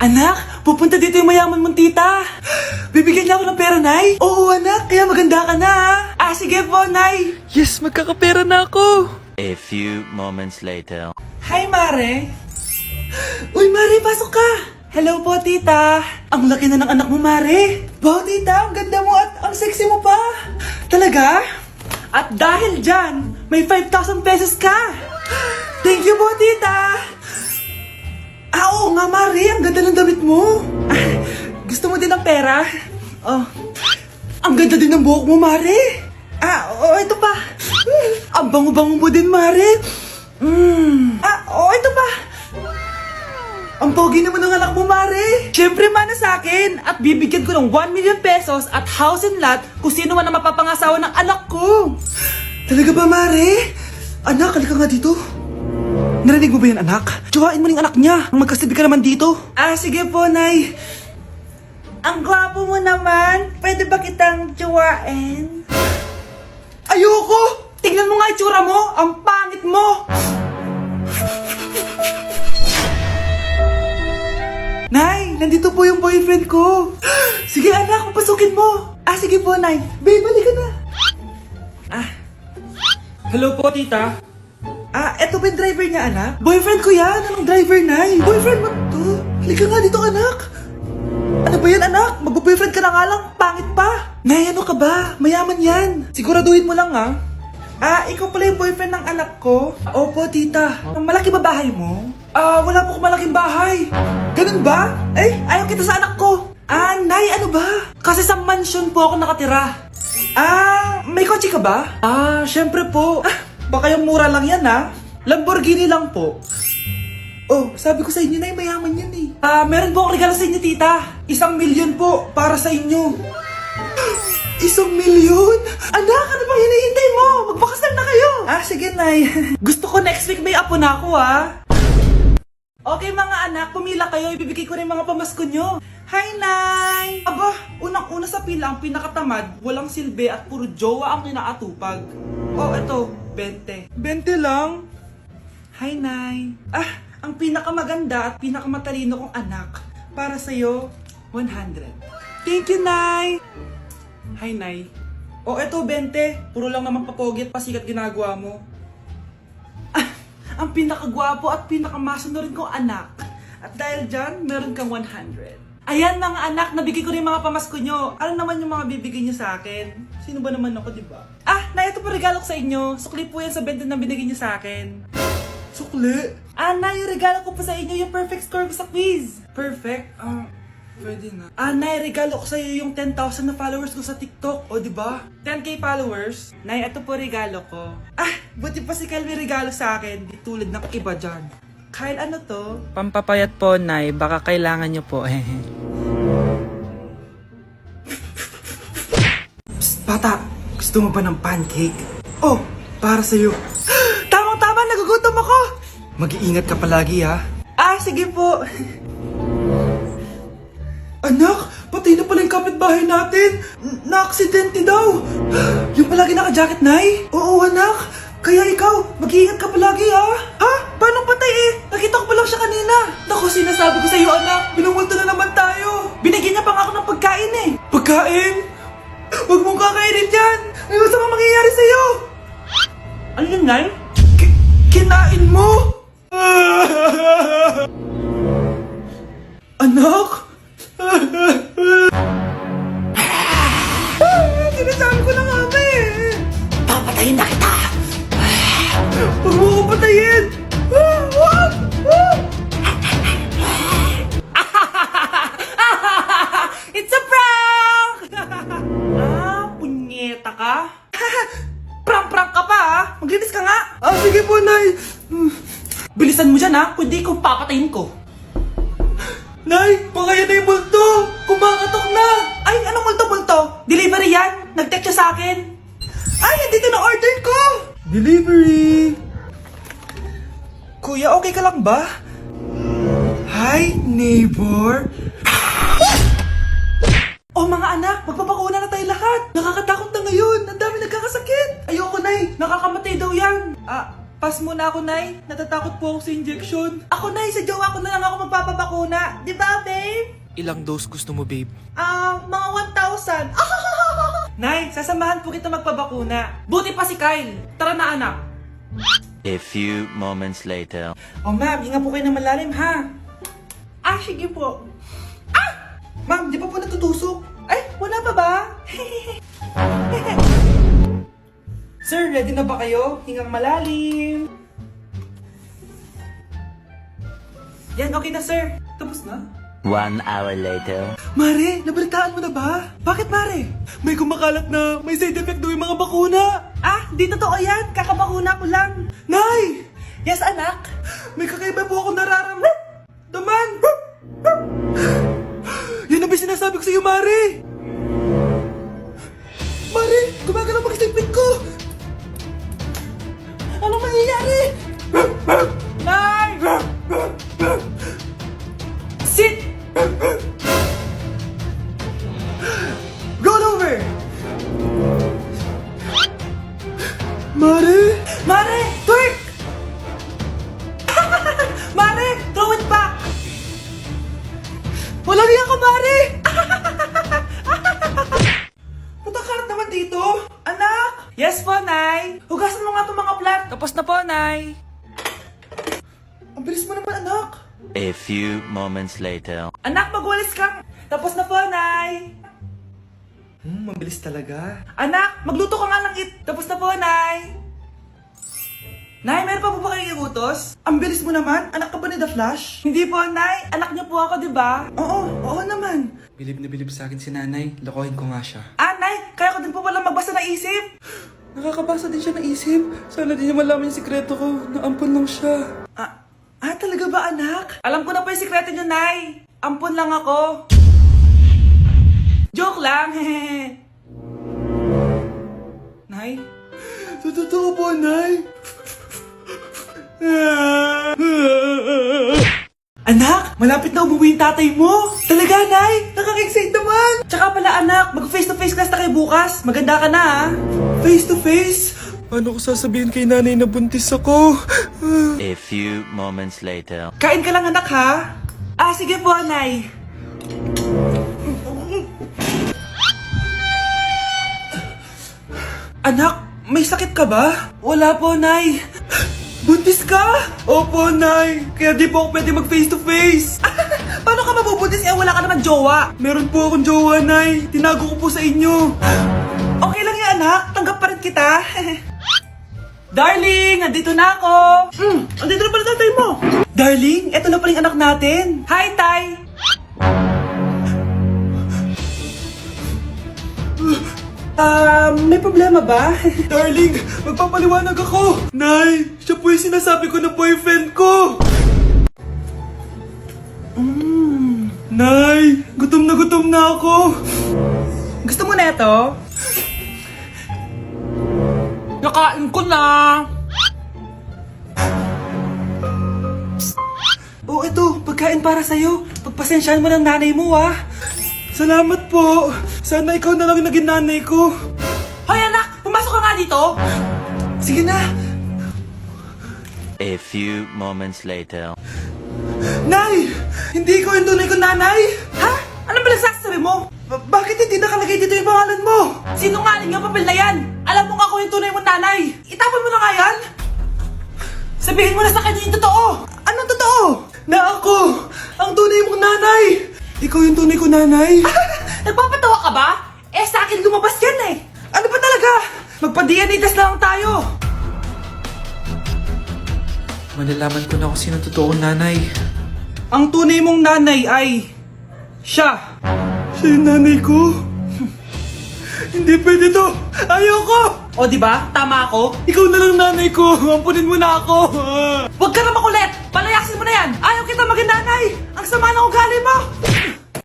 Anak, pupunta dito yung mayaman mong tita. Bibigyan niya ako ng pera, Nay. Oo, anak, kaya maganda ka na. Sige po, Nay. Yes, magkakapera na ako. A few moments later. Hi, Mare. Uy, Mare, pasok ka. Hello po, tita. Ang laki na ng anak mo, Mare. Wow, tita, ang ganda mo at ang sexy mo pa. Talaga? At dahil dyan, may 5,000 pesos ka. Thank you po, tita. Oo nga, Mare, ang ganda ng damit mo. Gusto mo din ng pera? Oh, ang ganda din ng buhok mo, Mare. Ito pa. Ang bango-bango mo din, Mare. Ito pa. Ang pogi naman ng anak mo, Mare. Siyempre, mana sa akin. At bibigyan ko ng 1 million pesos at house and lot kung sino man ang mapapangasawa ng anak ko. Talaga ba, Mare? Anak, halika nga dito. Narinig mo ba yan, anak? Tsuhain mo rin anak niya. Magkasabi ka naman dito. Sige po, Nay. Ang gwapo mo naman. Pwede ba kitang tsuhain? Ayoko! Tingnan mo nga itsura mo. Ang pangit mo. Nay, nandito po yung boyfriend ko. Sige, anak, papasukin mo. Sige po, Nay. Babe, balik ka na. Hello po, tita. Eto ba yung driver niya, anak? Boyfriend ko yan. Anong driver, Nay? Boyfriend mo to? Halika nga dito, anak. Ano ba yan, anak? Mag-boyfriend ka na nga lang. Pangit pa. Nay, ano ka ba? Mayaman yan. Siguraduhin mo lang, ha? Ikaw pala yung boyfriend ng anak ko? Opo, tita. Malaki ba bahay mo? Wala po akong malaking bahay. Ganun ba? Ayaw kita sa anak ko. Nay, ano ba? Kasi sa mansion po ako nakatira. May kotse ka ba? Syempre po. Baka yung mura lang yan, ha? Lamborghini lang po. Oh, sabi ko sa inyo na mayaman yan eh. Meron po akong regalo sa inyo, tita. 1 milyon po para sa inyo. 1 milyon? Anak, ano bang hinihintay mo? Magpakasal na kayo. Sige, Nay. Gusto ko next week may apo na ako, ha? Okay, mga anak, pumila kayo. Ibibigay ko rin mga pamasko nyo. Hi, Nay! Aba, unang-una sa pila ang pinakatamad, walang silbi at puro jowa ang kinaatupag. Eto, 20. 20 lang? Hi, Nay. Ang pinakamaganda at pinakamatalino kong anak, para sa'yo, 100. Thank you, Nay! Hi, Nay. Eto, 20. Puro lang naman papogi at pasikat ginagawa mo. Ang pinakagwapo at pinakamasunod rin kong anak. At dahil dyan, meron kang 100. Ayan mga anak, nabigay ko rin mga pamasko nyo. Ano naman yung mga bibigay nyo sa akin? Sino ba naman ako, diba? Nay, ito po regalo ko sa inyo. Sukli po yan sa 20 na binigay nyo sa akin. Sukli? Nay, yung regalo ko po sa inyo, yung perfect score ko sa quiz. Perfect? Pwede na. Nay, regalo ko sa iyo yung 10,000 na followers ko sa TikTok. Diba? 10k followers. Nay, ito po regalo ko. Buti pa si Kyle may regalo sa akin. Di tulad ng iba dyan. Kyle, ano to? Pampapayat po, Nay. Baka kailangan nyo po. Psst, bata. Gusto mo ba ng pancake? Para sa'yo. Tamang-tama, nagugutom ako. Mag-iingat ka palagi, ha? Sige po. Anak, patay na pala yung kapitbahay natin. Na-aksidente daw. Yung palagi naka-jacket, Nay? Oo, anak. Kaya ikaw, mag-iingat ka palagi, ha? Paano patay Nakita ko pa lang siya kanina. Naku, sinasabi ko sa iyo, anak. Binumulto na naman tayo. Binigyan niya pa nga ako ng pagkain Pagkain? Huwag mong kakainin yan. May masama mangyayari sa'yo. Ano yun, Nay? Kinain mo? Anak? Sinasabi ko na nga papatayin na kita. Huwag mo ko patayin. Wag! It's a prank! Punyeta ka? Prank ka pa, Maglinis ka nga. Sige po, Nay. Bilisan mo dyan, kundi kung papatayin ko. Nay, pakaya na yung multo! Kumakatok na! Anong multo-multo? Delivery yan? Nag-text siya sa akin. Nandito na order ko! Delivery! Kuya, okay ka lang ba? Hi, neighbor! Mga anak, magpapakuna na tayo lahat! Nakakatakot na ngayon! Ang dami nagkakasakit! Ayoko, Nay! Nakakamatay daw yan! Pass muna ako, Nay. Natatakot po ako sa injection. Ako, Nay, sa jowa ko na lang ako magpapabakuna. Di ba, be? Ilang dose gusto mo, babe? Mga 1,000. Nay, sasamahan po kita magpabakuna. Buti pa si Kyle. Tara na, anak. A few moments later. Oh, ma'am, hinga po kayo ng malalim, ha? Sige po. Ma'am, di pa po natutusok? Ay, wala pa ba? Sir, ready na ba kayo? Hingang malalim. Yan, okay na, sir. Tapos na? 1 hour later. Mare, nabalitaan mo na ba? Bakit, Mare? May kumakalat na may side effect daw yung mga bakuna. Di totoo yan. Kakabakuna ko lang. Nay! Yes, anak. May kakaiba po akong nararamdaman. Yan ang ba sinasabi ko sa'yo, Mare? Mare, gumagalaw mag-isipin ko. Anong mangyayari? Nay! Sit! Roll over! Mare! Mare, twerk! Mare, throw it back! Walang iya ka, Mare! Patakarat naman dito. Anak! Yes po, Nay. Hugasan mo nga itong mga plat. Tapos na po, Nay. Ang bilis mo naman, anak. A few moments later. Anak, magwalis kang. Tapos na po, Nay. Mabilis talaga. Anak, magluto ka nga ng Tapos na po, Nay. Nay, meron pa po ba kayong iutos? Ang bilis mo naman. Anak ka ba ni The Flash? Hindi po, Nay. Anak niyo po ako, di ba? Oo naman. Bilib na bilib sa akin si nanay. Lokohin ko nga siya. Nay, kaya ko din po pala magbasa ng isip. Nakakabasa din siya ng isip. Sana din niya malaman yung sikreto ko. Naampon lang siya. Talaga ba, anak? Alam ko na po yung sikreto niyo, Nay. Ampun lang ako. Joke lang, hehe. Nay? Totoo po, Nay. Anak, malapit na umuwi yung tatay mo. Talaga, Nay? Nakaka-excite naman. Tsaka pala, anak, mag-face-to-face class na kayo bukas. Maganda ka na, ha? Face to face? Paano ko sasabihin kay nanay na buntis ako? A few moments later. Kain ka lang, anak, ha? Sige po, Nay. Anak, may sakit ka ba? Wala po, Nay. Buntis ka? Opo, Nay. Kaya di po ako pwede mag face to face. Paano ka mabubuntis? Wala ka naman jowa. Meron po akong jowa, Nay. Tinago ko po sa inyo. Okay lang yan, anak. Tanggap pa rin kita. Darling, nandito na ako. Andito na pala tatay mo. Darling, eto na pala yung anak natin. Hi, Tay. May problema ba? Darling, magpapaliwanag ako. Nay, siya po yung sinasabi ko na boyfriend ko. Nay, gutom na ako. Gusto mo na ito? Nakain ko na. Oh, ito, pagkain para sa'yo. Pagpasensyahan mo ng nanay mo, ah. Salamat po. Sana ikaw na lang yung naging nanay ko. Hoy, anak, pumasok ka nga dito. Sige na. A few moments later. Nay, hindi ko yung tunay ko nanay. Ha? Ano ba nagsasabi mo? Bakit hindi nakalagay dito yung pangalan mo? Sinungaling yung papel na yan. Alam mo nga ako yung tunay mong nanay. Itapon mo na nga yan. Sabihin mo na sa kanya yung totoo. Anong totoo? Na ako, ang tunay mong nanay. Ikaw yung tunay ko nanay. Nagpapatawa ka ba? Sa akin lumabas yan eh. Ano ba talaga? Magpa-DNA test na lang tayo. Malalaman ko na kung sino totoong nanay. Ang tunay mong nanay ay siya. Siya yung nanay ko. Hindi pwede to. Ayoko. O di ba? Tama ako. Ikaw na lang nanay ko. Ampunin mo na ako. Huwag ka na makulit. Palayasin mo na yan. Ayaw kita maging nanay. Ang sama ng ugali mo.